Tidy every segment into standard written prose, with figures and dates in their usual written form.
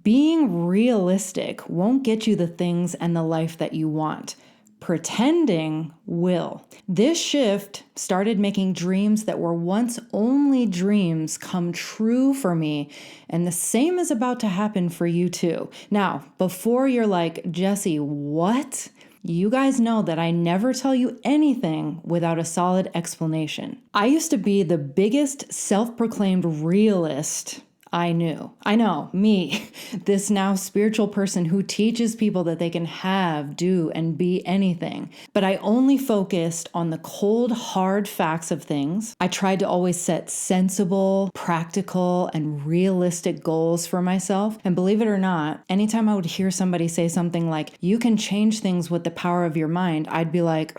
Being realistic won't get you the things and the life that you want. Pretending will. This shift started making dreams that were once only dreams come true for me, and the same is about to happen for you too. Now, before you're like, Jessie, what? You guys know that I never tell you anything without a solid explanation. I used to be the biggest self-proclaimed realist I knew. I know, me, this now spiritual person who teaches people that they can have, do, and be anything. But I only focused on the cold, hard facts of things. I tried to always set sensible, practical, and realistic goals for myself. And believe it or not, anytime I would hear somebody say something like, you can change things with the power of your mind, I'd be like,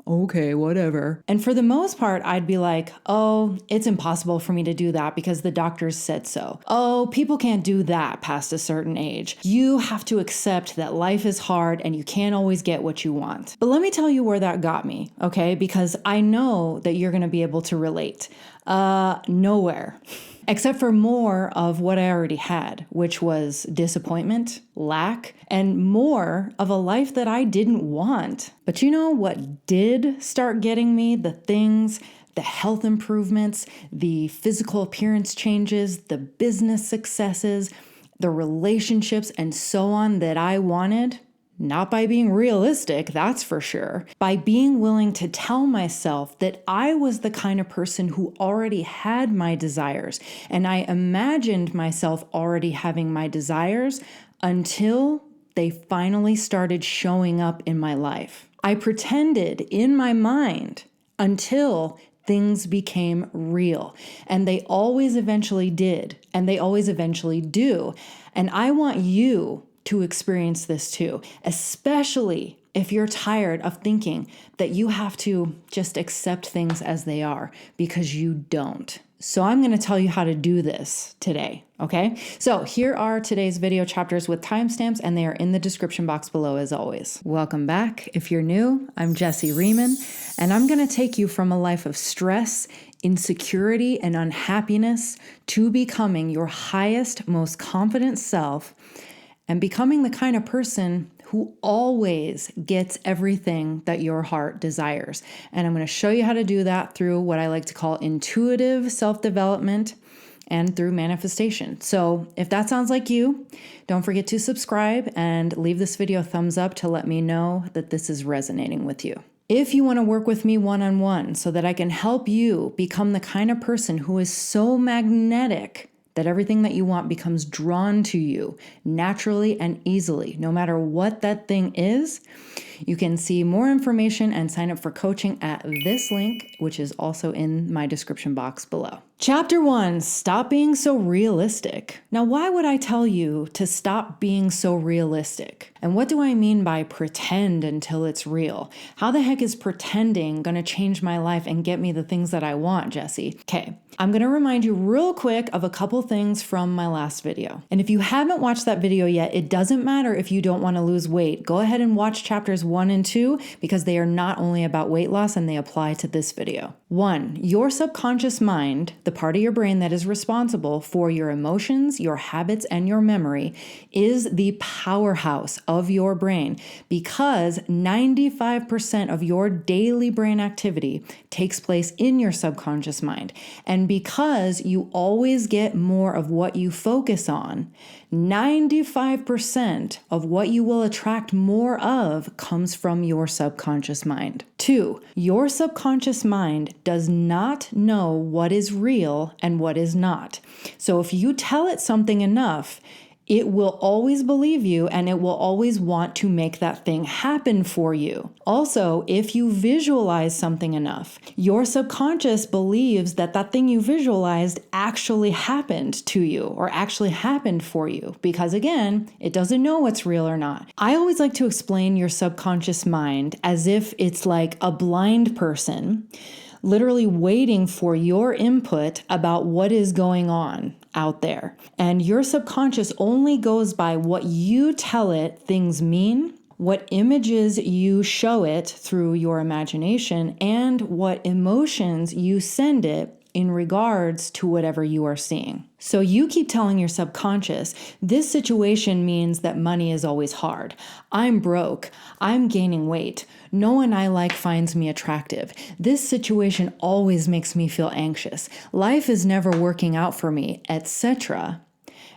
okay, whatever. And for the most part, I'd be like, oh, it's impossible for me to do that because the doctors said so. Oh, people can't do that past a certain age. You have to accept that life is hard and you can't always get what you want. But let me tell you where that got me, okay? Because I know that you're going to be able to relate. Nowhere. Except for more of what I already had, which was disappointment, lack, and more of a life that I didn't want. But you know what did start getting me? The things, the health improvements, the physical appearance changes, the business successes, the relationships, and so on that I wanted. Not by being realistic, that's for sure. By being willing to tell myself that I was the kind of person who already had my desires. And I imagined myself already having my desires until they finally started showing up in my life. I pretended in my mind until things became real. And they always eventually did. And they always eventually do. And I want you to experience this too, especially if you're tired of thinking that you have to just accept things as they are, because you don't. So I'm going to tell you how to do this today, okay? So here are today's video chapters with timestamps, and they are in the description box below as always. Welcome back. If you're new, I'm Jessie Riemann, and I'm going to take you from a life of stress, insecurity, and unhappiness to becoming your highest, most confident self, and becoming the kind of person who always gets everything that your heart desires. And I'm going to show you how to do that through what I like to call intuitive self-development and through manifestation. So if that sounds like you, don't forget to subscribe and leave this video a thumbs up to let me know that this is resonating with you. If you want to work with me one-on-one so that I can help you become the kind of person who is so magnetic that everything that you want becomes drawn to you naturally and easily, no matter what that thing is, you can see more information and sign up for coaching at this link, which is also in my description box below. Chapter 1, stop being so realistic. Now, why would I tell you to stop being so realistic? And what do I mean by pretend until it's real? How the heck is pretending going to change my life and get me the things that I want, Jessie? Okay, I'm going to remind you real quick of a couple things from my last video. And if you haven't watched that video yet, it doesn't matter if you don't want to lose weight. Go ahead and watch chapters 1 and 2 because they are not only about weight loss and they apply to this video. 1, your subconscious mind, the part of your brain that is responsible for your emotions, your habits, and your memory, is the powerhouse of your brain because 95% of your daily brain activity takes place in your subconscious mind. And because you always get more of what you focus on, 95% of what you will attract more of comes from your subconscious mind. 2, your subconscious mind does not know what is real and what is not. So if you tell it something enough, it will always believe you and it will always want to make that thing happen for you. Also, if you visualize something enough, your subconscious believes that that thing you visualized actually happened to you or actually happened for you because, again, it doesn't know what's real or not. I always like to explain your subconscious mind as if it's like a blind person literally waiting for your input about what is going on out there. And your subconscious only goes by what you tell it things mean, what images you show it through your imagination, and what emotions you send it in regards to whatever you are seeing. So you keep telling your subconscious, this situation means that money is always hard. I'm broke. I'm gaining weight. No one I like finds me attractive. This situation always makes me feel anxious. Life is never working out for me, etc.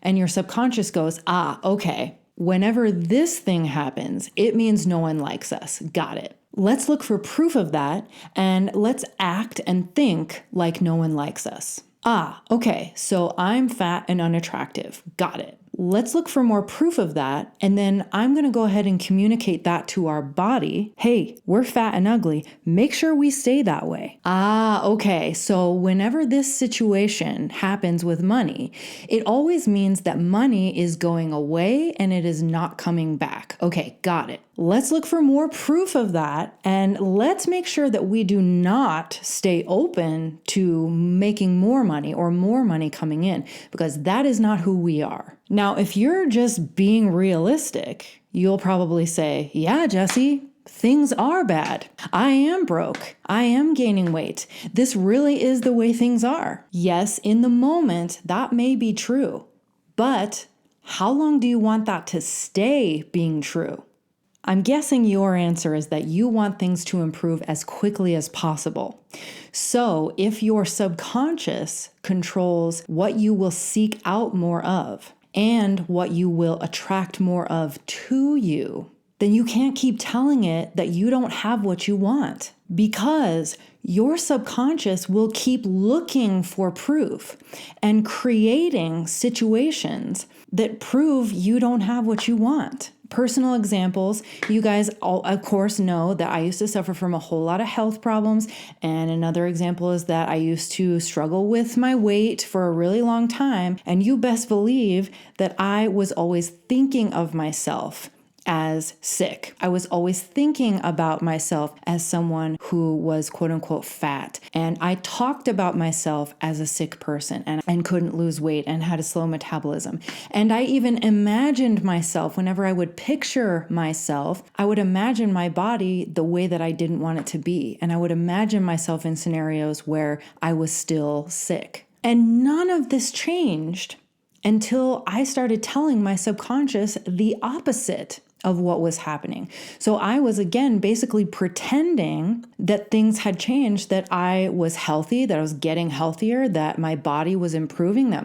And your subconscious goes, okay. Whenever this thing happens, it means no one likes us. Got it. Let's look for proof of that, and let's act and think like no one likes us. Okay, so I'm fat and unattractive. Got it. Let's look for more proof of that, and then I'm going to go ahead and communicate that to our body. Hey, we're fat and ugly. Make sure we stay that way. Okay, so whenever this situation happens with money, it always means that money is going away and it is not coming back. Okay, got it. Let's look for more proof of that, and let's make sure that we do not stay open to making more money or more money coming in, because that is not who we are. Now, if you're just being realistic, you'll probably say, yeah, Jessie, things are bad. I am broke. I am gaining weight. This really is the way things are. Yes, in the moment, that may be true, but how long do you want that to stay being true? I'm guessing your answer is that you want things to improve as quickly as possible. So if your subconscious controls what you will seek out more of and what you will attract more of to you, then you can't keep telling it that you don't have what you want, because your subconscious will keep looking for proof and creating situations that prove you don't have what you want. Personal examples, you guys all, of course, know that I used to suffer from a whole lot of health problems. And another example is that I used to struggle with my weight for a really long time. And you best believe that I was always thinking of myself as sick. I was always thinking about myself as someone who was quote unquote fat. And I talked about myself as a sick person and couldn't lose weight and had a slow metabolism. And I even imagined myself, whenever I would picture myself, I would imagine my body the way that I didn't want it to be. And I would imagine myself in scenarios where I was still sick. And none of this changed until I started telling my subconscious the opposite of what was happening. So I was, again, basically pretending that things had changed, that I was healthy, that I was getting healthier, that my body was improving, that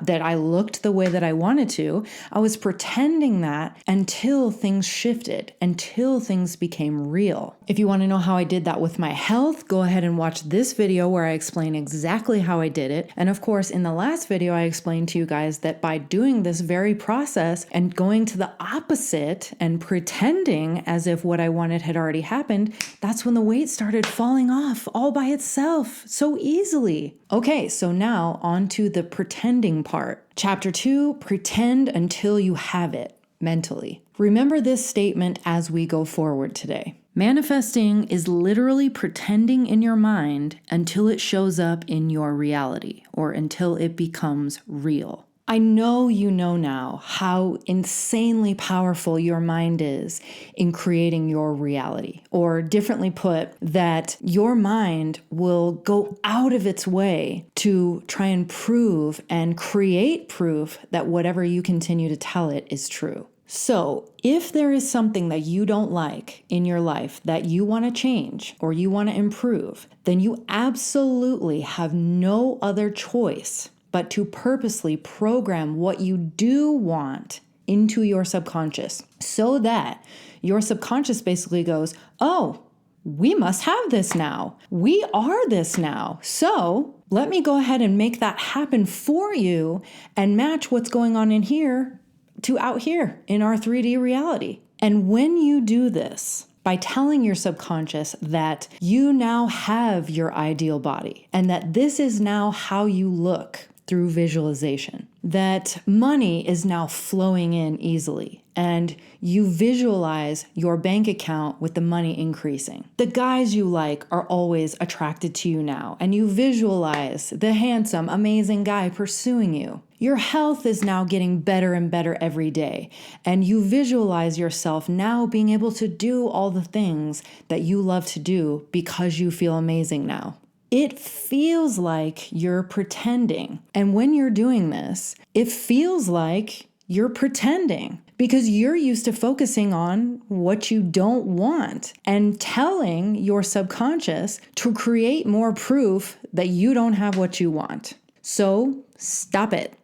that I looked the way that I wanted to. I was pretending that until things shifted, until things became real. If you want to know how I did that with my health, go ahead and watch this video where I explain exactly how I did it. And of course, in the last video, I explained to you guys that by doing this very process and going to the opposite and pretending as if what I wanted had already happened, that's when the weight started falling off all by itself so easily. Okay, so now on to the pretending part. Chapter 2, pretend until you have it mentally. Remember this statement as we go forward today. Manifesting is literally pretending in your mind until it shows up in your reality, or until it becomes real. I know you know now how insanely powerful your mind is in creating your reality. Or differently put, that your mind will go out of its way to try and prove and create proof that whatever you continue to tell it is true. So if there is something that you don't like in your life that you want to change or you want to improve, then you absolutely have no other choice but to purposely program what you do want into your subconscious, so that your subconscious basically goes, oh, we must have this now. We are this now. So let me go ahead and make that happen for you and match what's going on in here to out here in our 3D reality. And when you do this, by telling your subconscious that you now have your ideal body and that this is now how you look through visualization, that money is now flowing in easily, and you visualize your bank account with the money increasing. The guys you like are always attracted to you now, and you visualize the handsome, amazing guy pursuing you. Your health is now getting better and better every day, and you visualize yourself now being able to do all the things that you love to do because you feel amazing now. it feels like you're pretending. And when you're doing this, it feels like you're pretending because you're used to focusing on what you don't want and telling your subconscious to create more proof that you don't have what you want. So stop it.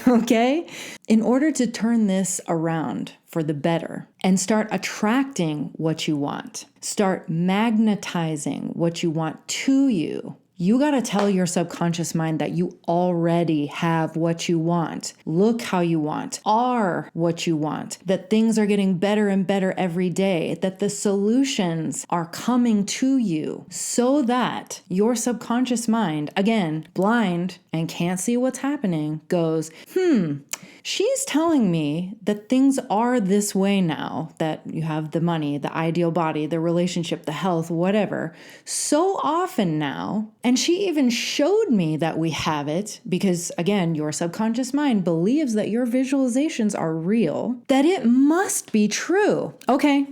Okay? In order to turn this around for the better and start attracting what you want, start magnetizing what you want to you, you got to tell your subconscious mind that you already have what you want, look how you want, are what you want, that things are getting better and better every day, that the solutions are coming to you so that your subconscious mind, again, blind and can't see what's happening, goes, she's telling me that things are this way now, that you have the money, the ideal body, the relationship, the health, whatever, so often now. And she even showed me that we have it because, again, your subconscious mind believes that your visualizations are real, that it must be true. Okay.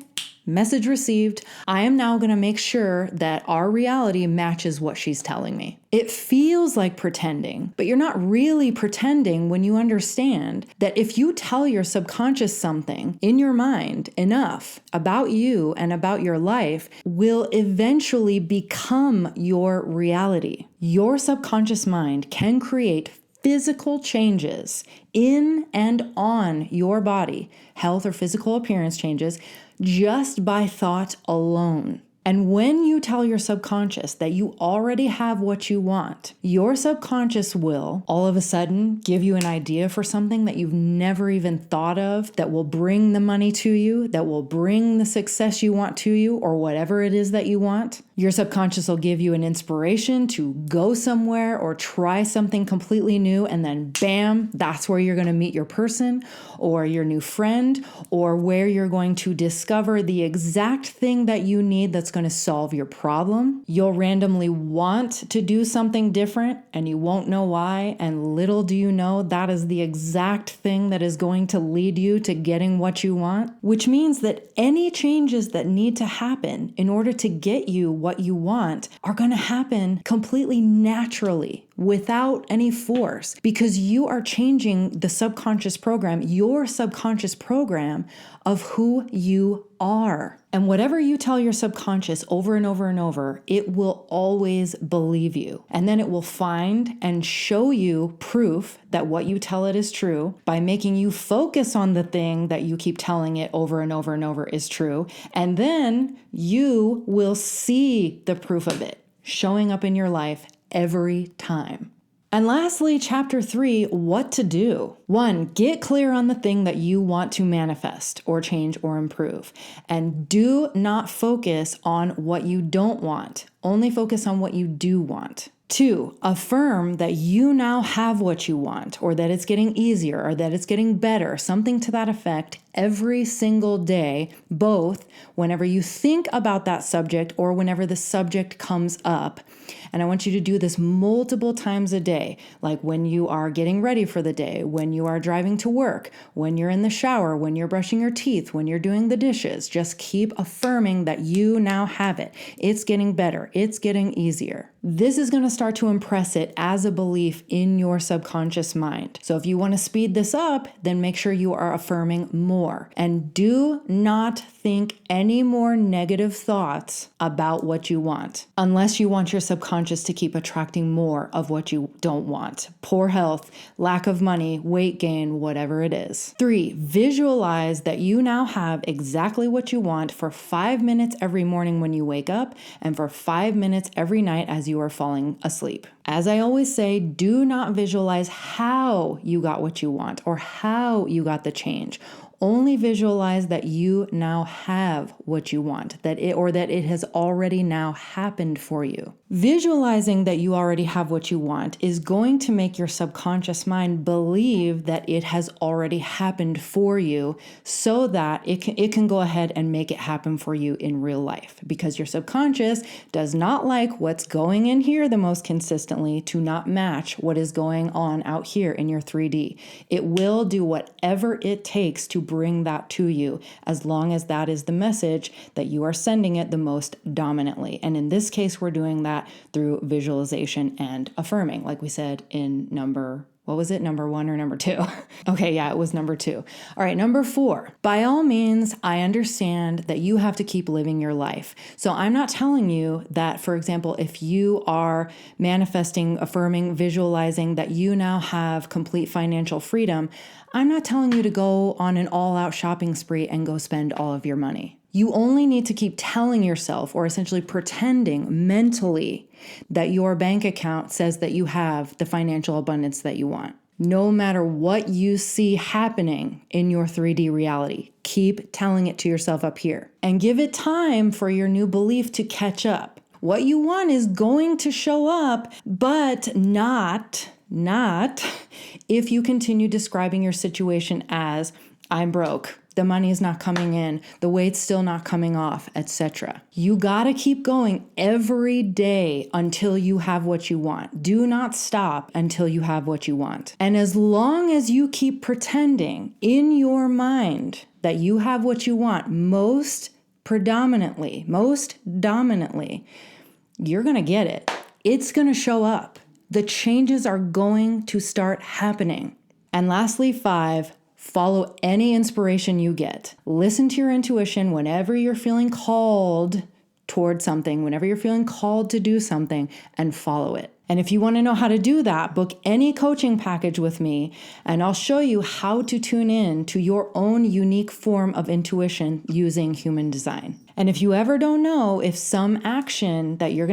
Message received. I am now going to make sure that our reality matches what she's telling me. It feels like pretending, but you're not really pretending when you understand that if you tell your subconscious something in your mind enough about you and about your life will eventually become your reality. Your subconscious mind can create physical changes in and on your body, health or physical appearance changes, just by thought alone. And when you tell your subconscious that you already have what you want, your subconscious will all of a sudden give you an idea for something that you've never even thought of, that will bring the money to you, that will bring the success you want to you, or whatever it is that you want. Your subconscious will give you an inspiration to go somewhere or try something completely new, and then bam, that's where you're going to meet your person or your new friend, or where you're going to discover the exact thing that you need that's going to solve your problem. You'll randomly want to do something different and you won't know why. And little do you know, that is the exact thing that is going to lead you to getting what you want, which means that any changes that need to happen in order to get you what you want are going to happen completely naturally without any force, because you are changing the subconscious program, your subconscious program of who you are. And whatever you tell your subconscious over and over and over, it will always believe you. And then it will find and show you proof that what you tell it is true by making you focus on the thing that you keep telling it over and over and over is true. And then you will see the proof of it showing up in your life every time. And lastly, chapter 3, what to do. 1, get clear on the thing that you want to manifest or change or improve. And do not focus on what you don't want. Only focus on what you do want. 2, affirm that you now have what you want, or that it's getting easier, or that it's getting better, something to that effect every single day, both whenever you think about that subject or whenever the subject comes up. And I want you to do this multiple times a day, like when you are getting ready for the day, when you are driving to work, when you're in the shower, when you're brushing your teeth, when you're doing the dishes. Just keep affirming that you now have it. It's getting better. It's getting easier. This is going to start to impress it as a belief in your subconscious mind. So if you want to speed this up, then make sure you are affirming more. And do not think any more negative thoughts about what you want, unless you want your subconscious to keep attracting more of what you don't want. Poor health, lack of money, weight gain, whatever it is. 3, visualize that you now have exactly what you want for 5 minutes every morning when you wake up, and for 5 minutes every night as you are falling asleep. As I always say, do not visualize how you got what you want or how you got the change. Only visualize that you now have what you want, that it has already now happened for you. Visualizing that you already have what you want is going to make your subconscious mind believe that it has already happened for you, so that it can go ahead and make it happen for you in real life, because your subconscious does not like what's going in here the most consistently to not match what is going on out here in your 3D. It will do whatever it takes to bring that to you, as long as that is the message that you are sending it the most dominantly. And in this case, we're doing that through visualization and affirming, like we said in number 1 or number 2? Okay, yeah, it was number 2. All right, number 4. By all means, I understand that you have to keep living your life. So I'm not telling you that, for example, if you are manifesting, affirming, visualizing that you now have complete financial freedom, I'm not telling you to go on an all-out shopping spree and go spend all of your money. You only need to keep telling yourself, or essentially pretending mentally, that your bank account says that you have the financial abundance that you want. No matter what you see happening in your 3D reality, keep telling it to yourself up here. And give it time for your new belief to catch up. What you want is going to show up, but not if you continue describing your situation as, I'm broke, the money is not coming in, the weight's still not coming off, etc. You gotta keep going every day until you have what you want. Do not stop until you have what you want. And as long as you keep pretending in your mind that you have what you want, most dominantly, you're gonna get it. It's gonna show up. The changes are going to start happening. And lastly, 5, follow any inspiration you get. Listen to your intuition whenever you're feeling called toward something, whenever you're feeling called to do something, and follow it. And if you want to know how to do that, book any coaching package with me, and I'll show you how to tune in to your own unique form of intuition using human design. And if you ever don't know if some action that you're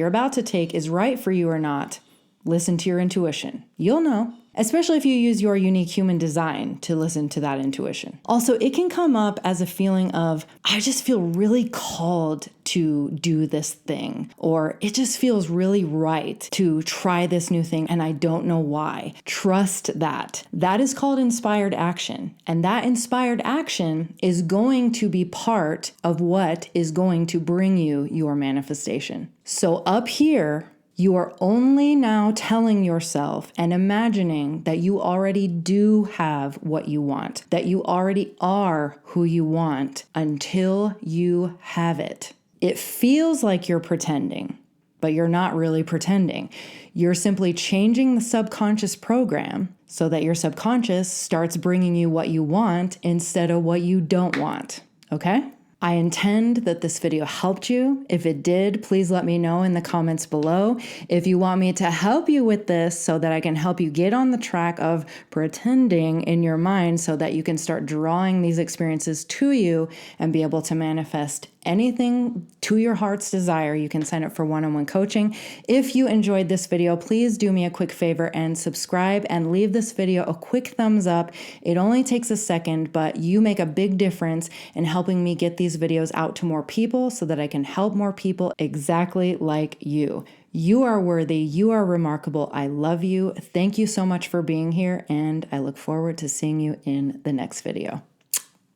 about to take is right for you or not, listen to your intuition. You'll know. Especially if you use your unique human design to listen to that intuition. Also, it can come up as a feeling of, I just feel really called to do this thing, or it just feels really right to try this new thing and I don't know why. Trust that. That is called inspired action. And that inspired action is going to be part of what is going to bring you your manifestation. So up here, you are only now telling yourself and imagining that you already do have what you want, that you already are who you want until you have it. It feels like you're pretending, but you're not really pretending. You're simply changing the subconscious program so that your subconscious starts bringing you what you want instead of what you don't want, okay? I intend that this video helped you. If it did, please let me know in the comments below. If you want me to help you with this so that I can help you get on the track of pretending in your mind so that you can start drawing these experiences to you and be able to manifest anything to your heart's desire, you can sign up for one-on-one coaching. If you enjoyed this video, please do me a quick favor and subscribe and leave this video a quick thumbs up. It only takes a second, but you make a big difference in helping me get these videos out to more people so that I can help more people exactly like you. You are worthy. You are remarkable. I love you. Thank you so much for being here, and I look forward to seeing you in the next video.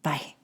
Bye.